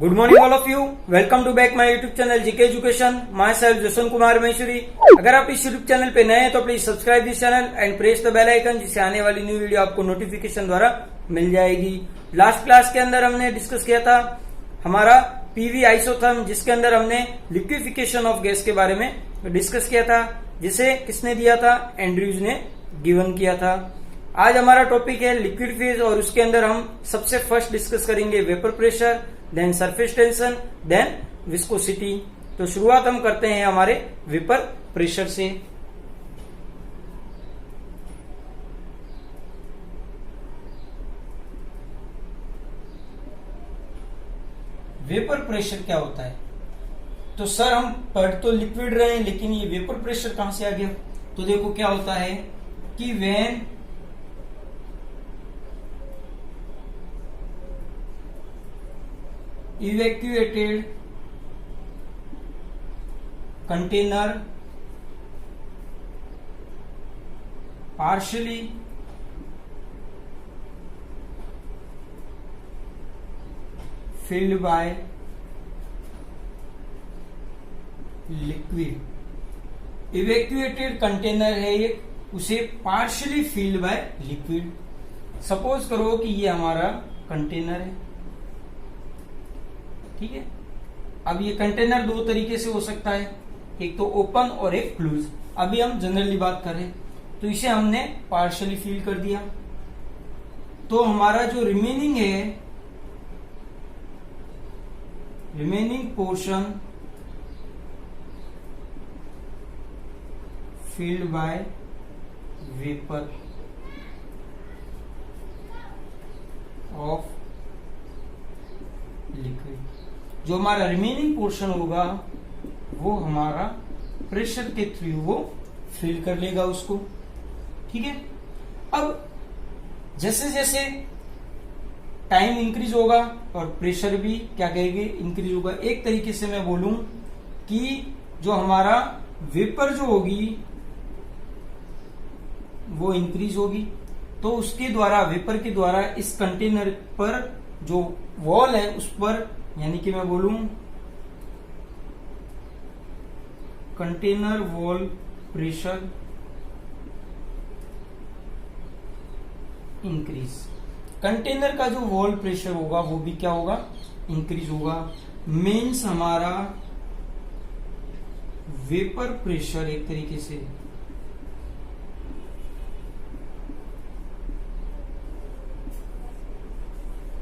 Good morning all of you. Welcome to back my YouTube channel GK education. My self Jashan Kumar Maheshwari. अगर आप इस YouTube channel पे नए हैं तो please subscribe this channel and press the bell icon, जिससे आने वाली न्यू वीडियो आपको नोटिफिकेशन द्वारा मिल जाएगी। लास्ट क्लास के अंदर हमने डिस्कस किया था हमारा पीवी आइसोथर्म, जिसके अंदर हमने लिक्विफिकेशन ऑफ गैस के बारे में डिस्कस किया था, जिसे किसने दिया था? एंड्रयूज ने गिवन किया था। आज हमारा टॉपिक है लिक्विड फेज और उसके अंदर हम सबसे फर्स्ट डिस्कस करेंगे vapour pressure, then surface tension, then viscosity. तो शुरुआत हम करते हैं हमारे वेपर प्रेशर से। वेपर प्रेशर क्या होता है? तो सर हम पढ़ तो लिक्विड रहे हैं, लेकिन ये वेपर प्रेशर कहां से आ गया? तो देखो क्या होता है कि when evacuated container partially filled by liquid। evacuated container है ये, उसे partially filled by liquid. Suppose करो कि ये हमारा कंटेनर है, ठीक है। अब ये कंटेनर दो तरीके से हो सकता है, एक तो ओपन और एक क्लोज। अभी हम जनरली बात कर रहे हैं, तो इसे हमने पार्शियली फिल कर दिया। तो हमारा जो रिमेनिंग है, remaining portion filled by vapour of liquid. जो हमारा रिमेनिंग पोर्शन होगा वो हमारा प्रेशर के थ्रू वो फिल कर लेगा उसको, ठीक है। अब जैसे जैसे टाइम इंक्रीज होगा और प्रेशर भी क्या कहेंगे, इंक्रीज होगा। एक तरीके से मैं बोलूं कि जो हमारा वेपर जो होगी वो इंक्रीज होगी, तो उसके द्वारा, वेपर के द्वारा इस कंटेनर पर जो वॉल है उस पर, यानी कि मैं बोलूं container wall pressure increase. Container का जो वॉल प्रेशर होगा वो भी क्या होगा? इंक्रीज होगा। मीन्स हमारा वेपर प्रेशर एक तरीके से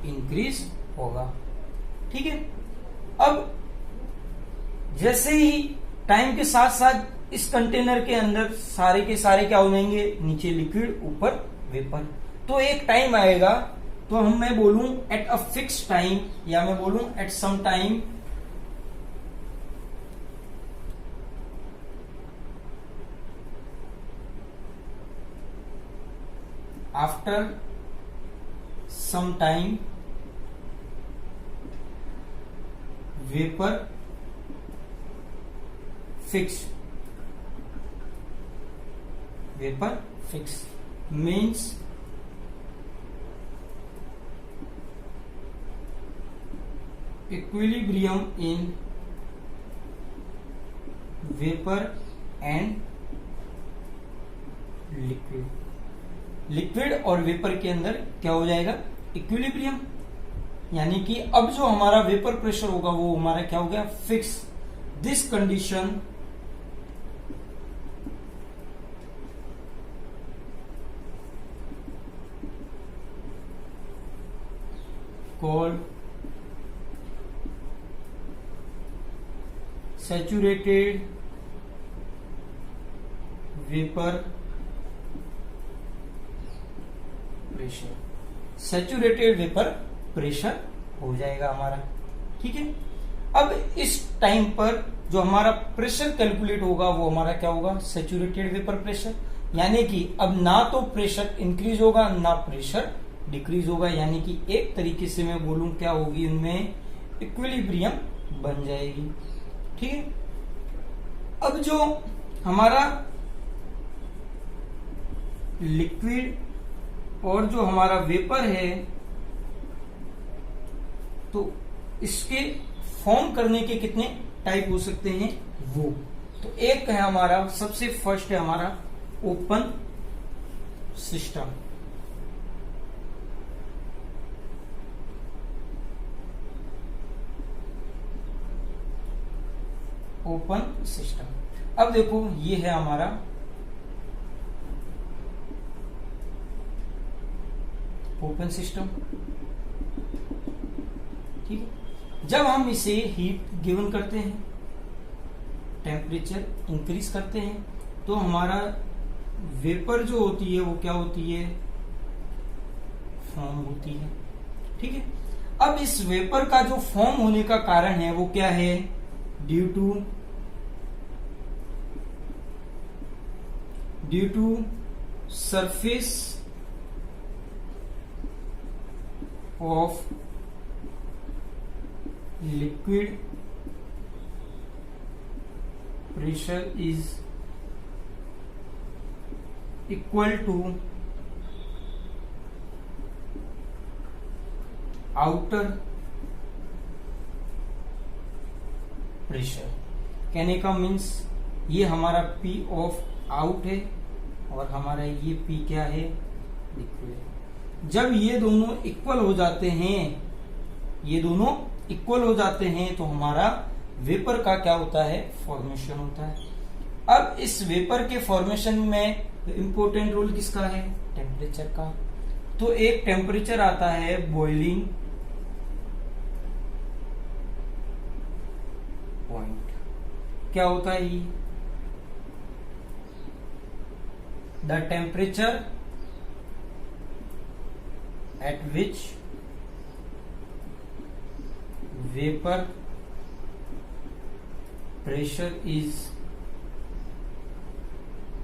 इंक्रीज होगा, ठीक है। अब जैसे ही टाइम के साथ साथ इस कंटेनर के अंदर सारे के सारे क्या हो जाएंगे? नीचे लिक्विड, ऊपर वेपर। तो एक टाइम आएगा, तो मैं बोलूं एट अ फिक्स टाइम, या मैं बोलूं at some time after some time vapour fix. Vapour fix means equilibrium in vapour and liquid. Liquid और वेपर के अंदर क्या हो जाएगा? इक्विलिब्रियम। यानी कि अब जो हमारा वेपर प्रेशर होगा वो हमारा क्या हो गया? Fix. This condition called saturated vapour pressure. Saturated vapour pressure हो जाएगा हमारा, ठीक है। अब इस टाइम पर जो हमारा प्रेशर कैलकुलेट होगा वो हमारा क्या होगा? Saturated vapour pressure. यानी कि अब ना तो प्रेशर इंक्रीज होगा ना प्रेशर डिक्रीज होगा, यानी कि एक तरीके से मैं बोलूं क्या होगी, इनमें इक्विलिब्रियम बन जाएगी, ठीक है। अब जो हमारा लिक्विड और जो हमारा वेपर है, तो इसके फॉर्म करने के कितने टाइप हो सकते हैं वो। तो एक है हमारा, सबसे फर्स्ट है हमारा ओपन सिस्टम। Open system. अब देखो ये है हमारा ओपन सिस्टम, ठीक है। जब हम इसे हीट गिवन करते हैं, टेम्परेचर इंक्रीज करते हैं, तो हमारा वेपर जो होती है वो क्या होती है, फॉर्म होती है, ठीक है। अब इस वेपर का जो फॉर्म होने का कारण है वो क्या है, due to surface of liquid pressure is equal to outer pressure. कहने का मीन्स ये हमारा P ऑफ आउट है और हमारा ये P क्या है, लिक्विड। जब ये दोनों इक्वल हो जाते हैं, ये दोनों इक्वल हो जाते हैं तो हमारा वेपर का क्या होता है, फॉर्मेशन होता है। अब इस वेपर के फॉर्मेशन में इंपॉर्टेंट रोल किसका है, टेम्परेचर का। तो एक टेम्परेचर आता है बॉइलिंग पॉइंट। क्या होता है ये, the temperature at which vapour pressure is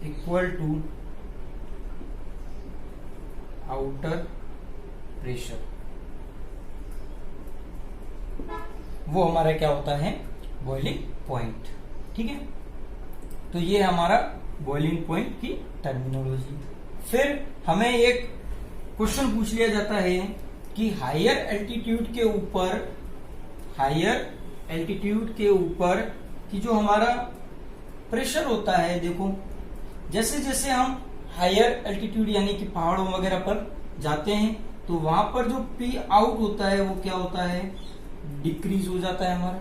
equal to outer pressure, वो हमारा क्या होता है, बॉइलिंग पॉइंट, ठीक है। तो ये हमारा बॉइलिंग पॉइंट की टर्मिनोलॉजी। फिर हमें एक क्वेश्चन पूछ लिया जाता है कि हायर एल्टीट्यूड के ऊपर कि जो हमारा प्रेशर होता है, देखो जैसे जैसे हम हायर एल्टीट्यूड यानी कि पहाड़ों वगैरह पर जाते हैं तो वहां पर जो पी आउट होता है वो क्या होता है, डिक्रीज हो जाता है हमारा।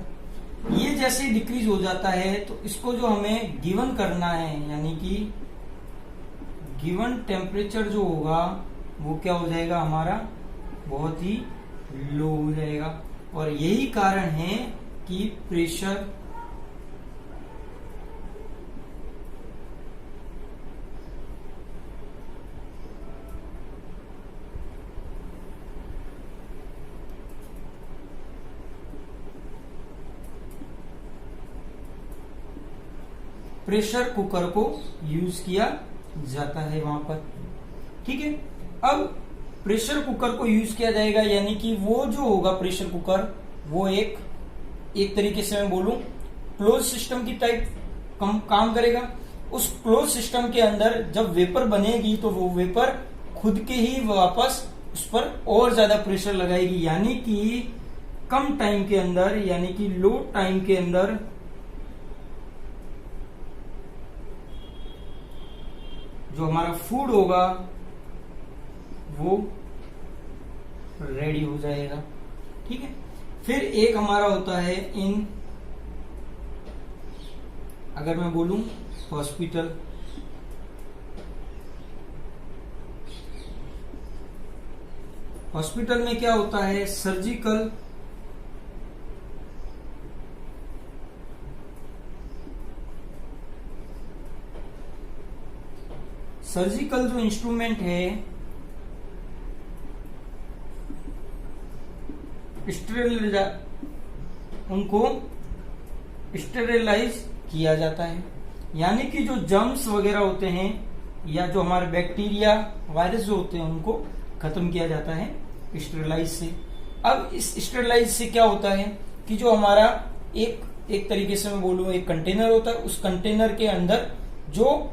ये जैसे डिक्रीज हो जाता है तो इसको जो हमें गिवन करना है, यानी कि गिवन टेम्परेचर जो होगा वो क्या हो जाएगा, हमारा बहुत ही लो हो जाएगा। और यही कारण है कि प्रेशर प्रेशर कुकर को यूज किया जाता है वहां पर, ठीक है। अब प्रेशर कुकर को यूज किया जाएगा, यानी कि वो जो होगा प्रेशर कुकर वो एक तरीके से मैं बोलूं क्लोज सिस्टम की टाइप काम करेगा। उस क्लोज सिस्टम के अंदर जब वेपर बनेगी तो वो वेपर खुद के ही वापस उस पर और ज्यादा प्रेशर लगाएगी, यानी कि कम टाइम के अंदर, यानी कि लो टाइम के अंदर जो हमारा फूड होगा वो रेडी हो जाएगा, ठीक है। फिर एक हमारा होता है अगर मैं बोलूं हॉस्पिटल, हॉस्पिटल में क्या होता है, सर्जिकल जो इंस्ट्रूमेंट है उनको स्टेरिलाइज किया जाता है, यानी कि जो जर्म्स वगैरह होते हैं या जो हमारे बैक्टीरिया वायरस जो होते हैं उनको खत्म किया जाता है स्टेरिलाइज से। अब इस स्टेरिलाइज से क्या होता है कि जो हमारा एक तरीके से मैं बोलूं एक कंटेनर होता है, उस कंटेनर के अंदर जो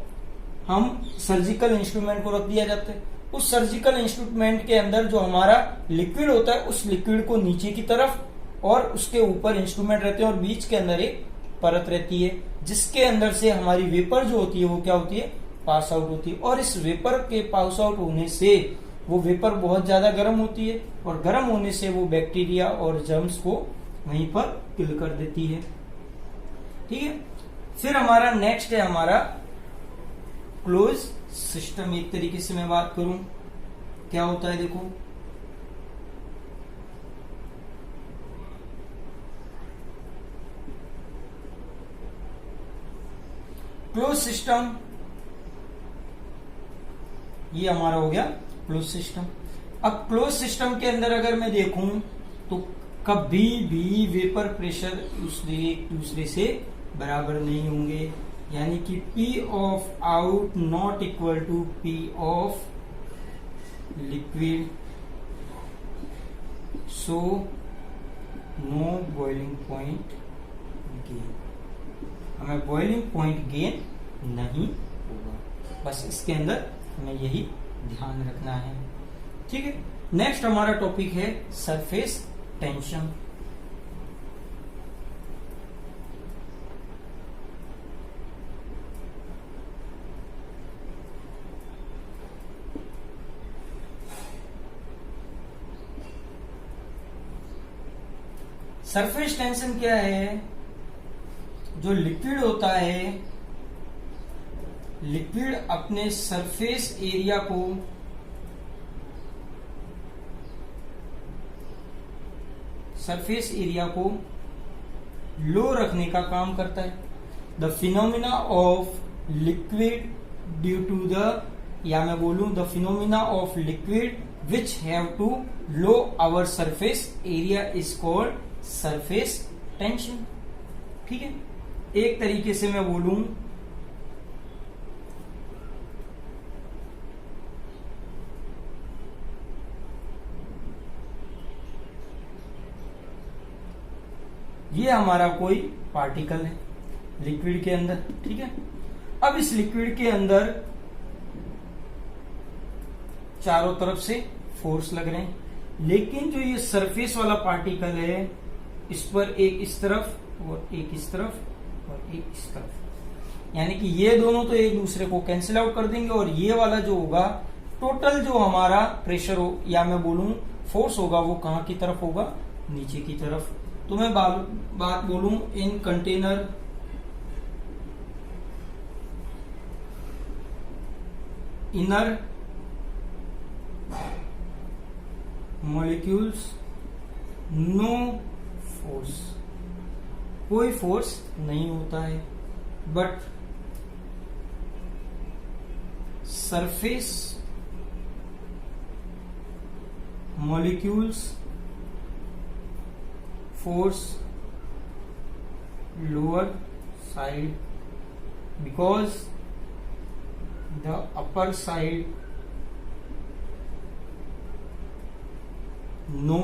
हम सर्जिकल इंस्ट्रूमेंट को रख दिया जाता है। उस सर्जिकल इंस्ट्रूमेंट के अंदर जो हमारा लिक्विड होता है उस लिक्विड को नीचे की तरफ और उसके ऊपर इंस्ट्रूमेंट रहते हैं और बीच के अंदर एक परत रहती है जिसके अंदर से हमारी वेपर जो होती है वो क्या होती है, पास आउट होती है। और इस वेपर के पास आउट होने से वो वेपर बहुत ज्यादा गर्म होती है और गर्म होने से वो बैक्टीरिया और जर्म्स को वहीं पर किल कर देती है। ठीक है, फिर हमारा नेक्स्ट है हमारा क्लोज सिस्टम। एक तरीके से मैं बात करूं क्या होता है, देखो क्लोज सिस्टम, ये हमारा हो गया क्लोज सिस्टम। अब क्लोज सिस्टम के अंदर अगर मैं देखूं तो कभी भी वेपर प्रेशर एक दूसरे से बराबर नहीं होंगे, यानी कि P of out not equal to P of liquid, so no boiling point gain, हमें बॉइलिंग पॉइंट गेन नहीं होगा। बस इसके अंदर हमें यही ध्यान रखना है। ठीक है, नेक्स्ट हमारा टॉपिक है सरफेस टेंशन। सरफेस टेंशन क्या है, जो लिक्विड होता है, लिक्विड अपने सरफेस एरिया को लो रखने का काम करता है। The phenomena of liquid due to the, या मैं बोलूं the phenomena of liquid which have to low our surface area is called surface tension. ठीक है, एक तरीके से मैं बोलूं ये हमारा कोई पार्टिकल है लिक्विड के अंदर। ठीक है, अब इस लिक्विड के अंदर चारों तरफ से फोर्स लग रहे हैं, लेकिन जो ये सरफेस वाला पार्टिकल है इस पर एक इस तरफ और एक इस तरफ और एक इस तरफ, यानी कि ये दोनों तो एक दूसरे को कैंसिल आउट कर देंगे और ये वाला जो होगा टोटल जो हमारा प्रेशर हो या मैं बोलूं फोर्स होगा वो कहां की तरफ होगा, नीचे की तरफ। तो मैं बात बोलूं in container inner molecules no force, कोई फोर्स नहीं होता है, but surface molecules force lower side because the upper side no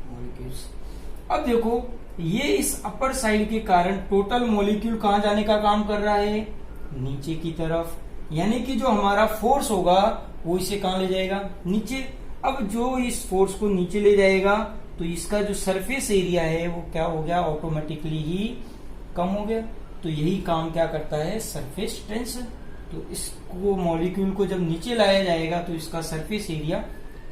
molecules। अब देखो ये इस अपर साइड के कारण टोटल मॉलिक्यूल कहां जाने का काम कर रहा है, नीचे की तरफ, यानी कि जो हमारा फोर्स होगा वो इसे कहां ले जाएगा, नीचे। अब जो इस फोर्स को नीचे ले जाएगा तो इसका जो सरफेस एरिया है वो क्या हो गया, ऑटोमेटिकली ही कम हो गया। तो यही काम क्या करता है, सरफेस टेंशन। तो इसको मॉलिक्यूल को जब नीचे लाया जाएगा तो इसका सरफेस एरिया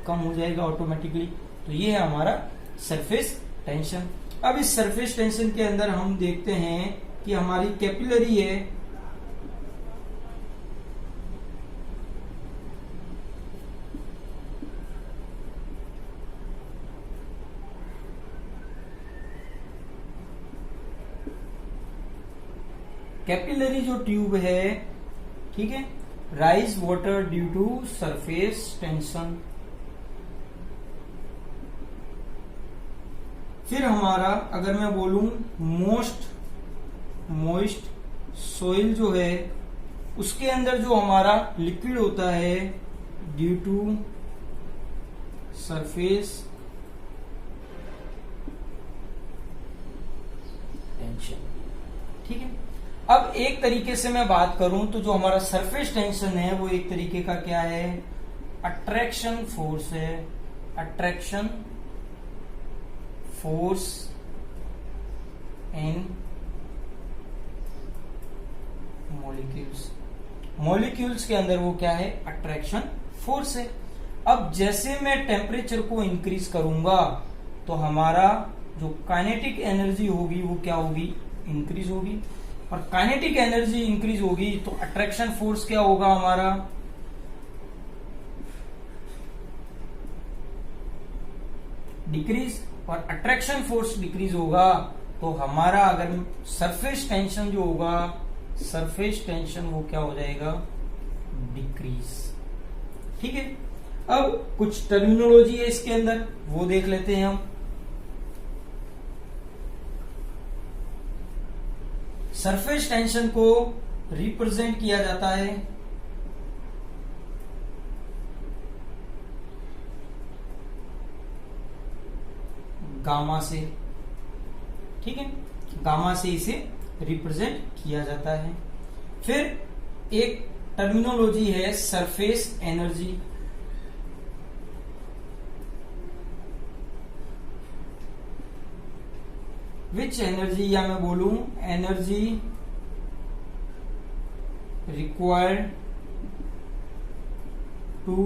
कम हो जाएगा ऑटोमेटिकली। तो ये है हमारा सरफेस टेंशन। अब इस सरफेस टेंशन के अंदर हम देखते हैं कि हमारी कैपिलरी है, कैपिलरी जो ट्यूब है, ठीक है, rise water due to surface tension. फिर हमारा अगर मैं बोलूं मोइस्ट सोइल जो है उसके अंदर जो हमारा लिक्विड होता है ड्यू टू सरफेस टेंशन। ठीक है, अब एक तरीके से मैं बात करूं तो जो हमारा सरफेस टेंशन है वो एक तरीके का क्या है, अट्रैक्शन फोर्स है, attraction force in molecules. Molecules के अंदर वो क्या है, अट्रैक्शन फोर्स है। अब जैसे मैं टेम्परेचर को इंक्रीज करूंगा तो हमारा जो काइनेटिक एनर्जी होगी वो क्या होगी, इंक्रीज होगी। और काइनेटिक एनर्जी इंक्रीज होगी तो अट्रैक्शन फोर्स क्या होगा हमारा, डिक्रीज। और अट्रैक्शन फोर्स डिक्रीज होगा तो हमारा अगर सरफेस टेंशन जो होगा, सरफेस टेंशन वो क्या हो जाएगा, डिक्रीज। ठीक है, अब कुछ टर्मिनोलॉजी है इसके अंदर, वो देख लेते हैं हम। सरफेस टेंशन को रिप्रेजेंट किया जाता है गामा से। ठीक है, गामा से इसे रिप्रेजेंट किया जाता है। फिर एक टर्मिनोलॉजी है सरफेस एनर्जी। विच एनर्जी, या मैं बोलूं energy required to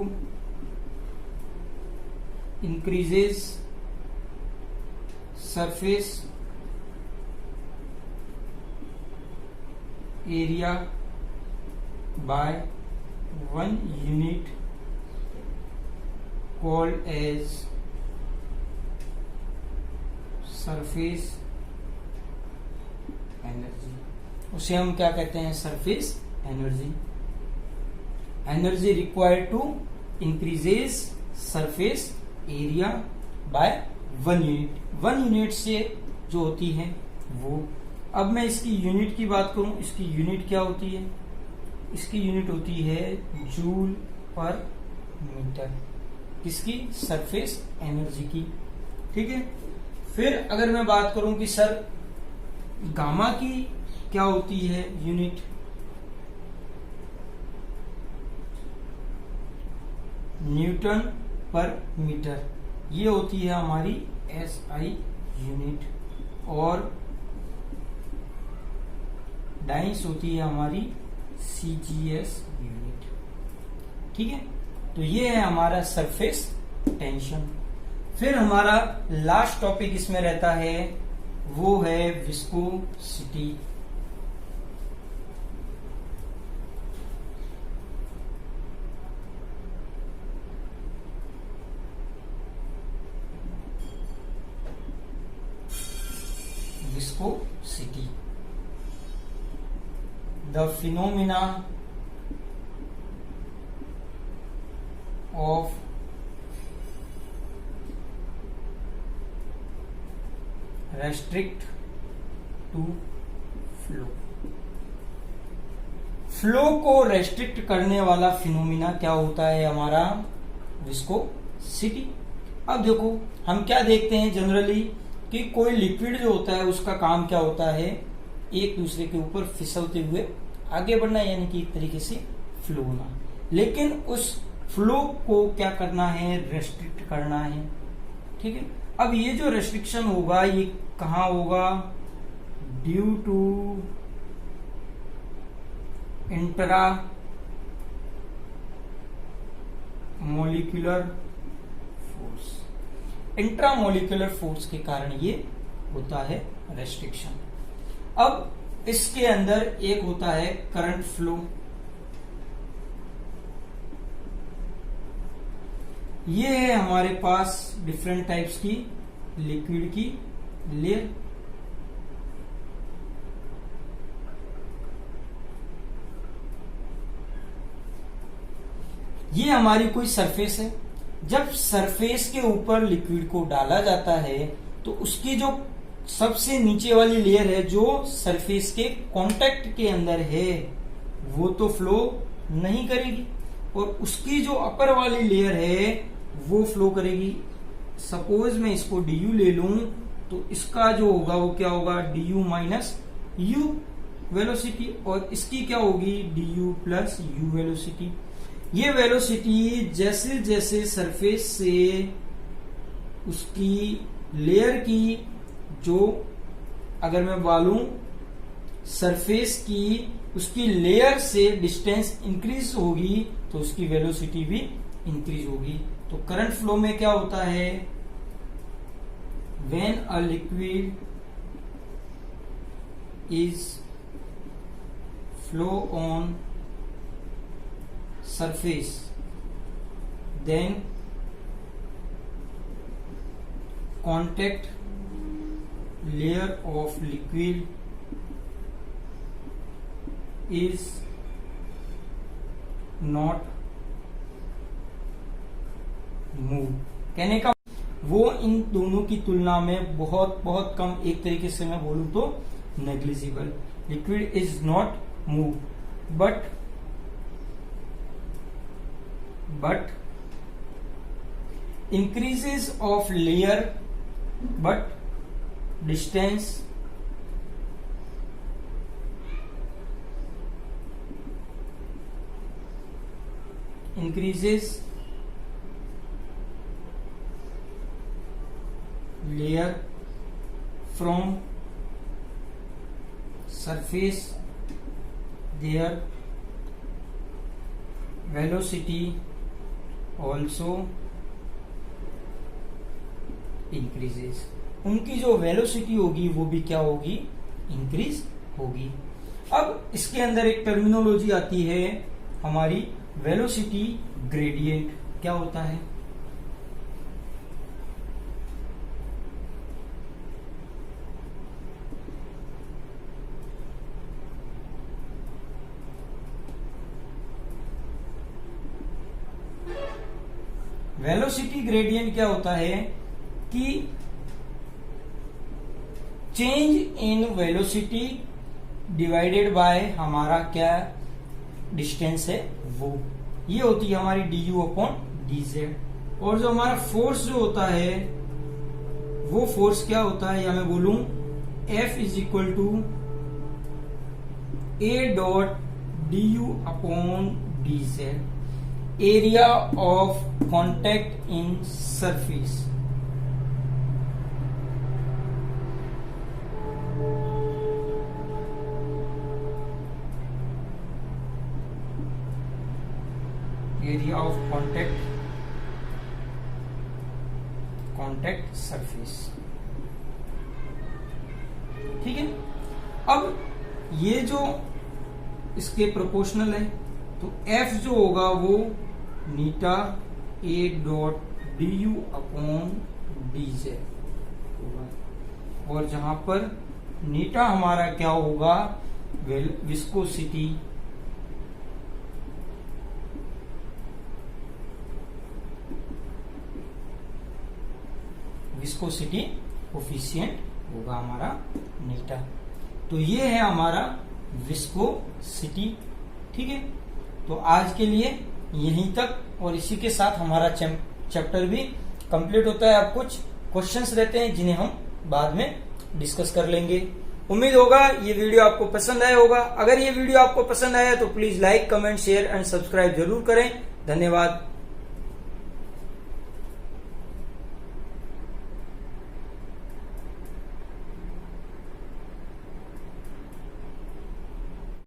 increases surface area by 1 unit called as surface energy. उसे हम क्या कहते हैं, surface energy. Energy required to increases surface area by 1 unit. 1 unit से जो होती है वो। अब मैं इसकी यूनिट की बात करूं, इसकी यूनिट क्या होती है, इसकी यूनिट होती है जूल पर मीटर। किसकी, सरफेस एनर्जी की। ठीक है, फिर अगर मैं बात करूं कि सर गामा की क्या होती है यूनिट, न्यूटन पर मीटर। ये होती है हमारी SI यूनिट। और डाइंस होती है हमारी CGS यूनिट। ठीक है, तो ये है हमारा सरफेस टेंशन। फिर हमारा लास्ट टॉपिक इसमें रहता है वो है viscosity. Viscosity, the phenomena of restrict to flow. Flow को रेस्ट्रिक्ट करने वाला फिनोमिना क्या होता है हमारा, विस्कोसिटी। अब देखो हम क्या देखते हैं जनरली कि कोई लिक्विड जो होता है उसका काम क्या होता है, एक दूसरे के ऊपर फिसलते हुए आगे बढ़ना, यानी कि एक तरीके से फ्लो होना। लेकिन उस फ्लो को क्या करना है, रेस्ट्रिक्ट करना है। ठीक है, अब ये जो रेस्ट्रिक्शन होगा ये कहां होगा, due to intramolecular force. Intramolecular force के कारण ये होता है रेस्ट्रिक्शन। अब इसके अंदर एक होता है करंट फ्लो। ये है हमारे पास डिफरेंट टाइप्स की लिक्विड की लेयर। ये हमारी कोई सरफेस है। जब सरफेस के ऊपर लिक्विड को डाला जाता है तो उसकी जो सबसे नीचे वाली लेयर है जो सरफेस के कांटेक्ट के अंदर है वो तो फ्लो नहीं करेगी, और उसकी जो अपर वाली लेयर है वो फ्लो करेगी। सपोज मैं इसको du ले लूं तो इसका जो होगा वो क्या होगा, du माइनस u वेलोसिटी, और इसकी क्या होगी, du प्लस u वेलोसिटी। ये वेलोसिटी जैसे जैसे सरफेस से उसकी लेयर की जो अगर मैं बोलूं सरफेस की उसकी लेयर से डिस्टेंस इंक्रीज होगी तो उसकी वेलोसिटी भी इंक्रीज होगी। तो करंट फ्लो में क्या होता है, when a liquid is flow on surface then contact layer of liquid is not move। कहने का वो इन दोनों की तुलना में बहुत बहुत कम, एक तरीके से मैं बोलूं तो negligible. Liquid is not move but increases of layer but distance increases layer from surface their velocity also increases. उनकी जो वेलोसिटी होगी वो भी क्या होगी, इंक्रीज होगी। अब इसके अंदर एक टर्मिनोलॉजी आती है हमारी वेलोसिटी ग्रेडियंट। क्या होता है, वेलोसिटी ग्रेडियंट क्या होता है कि change in velocity divided by हमारा क्या डिस्टेंस है वो, ये होती है हमारी du अपॉन dz। और जो हमारा फोर्स जो होता है वो फोर्स क्या होता है, या मैं बोलूं F is equal to a dot du upon dz, area of contact in surface. Area of contact surface. ठीक है, अब ये जो इसके प्रोपोर्शनल है तो F जो होगा वो नीटा a dot du upon dz होगा, और जहां पर नीटा हमारा क्या होगा, विस्कोसिटी कोफिशिएंट होगा हमारा नीटा। तो ये है हमारा विस्कोसिटी। ठीक है, तो आज के लिए यहीं तक, और इसी के साथ हमारा चैप्टर भी कंप्लीट होता है। अब कुछ क्वेश्चंस रहते हैं जिन्हें हम बाद में डिस्कस कर लेंगे। उम्मीद होगा ये वीडियो आपको पसंद आया होगा। अगर ये वीडियो आपको पसंद आया तो please like, comment, share and subscribe जरूर करें। धन्यवाद।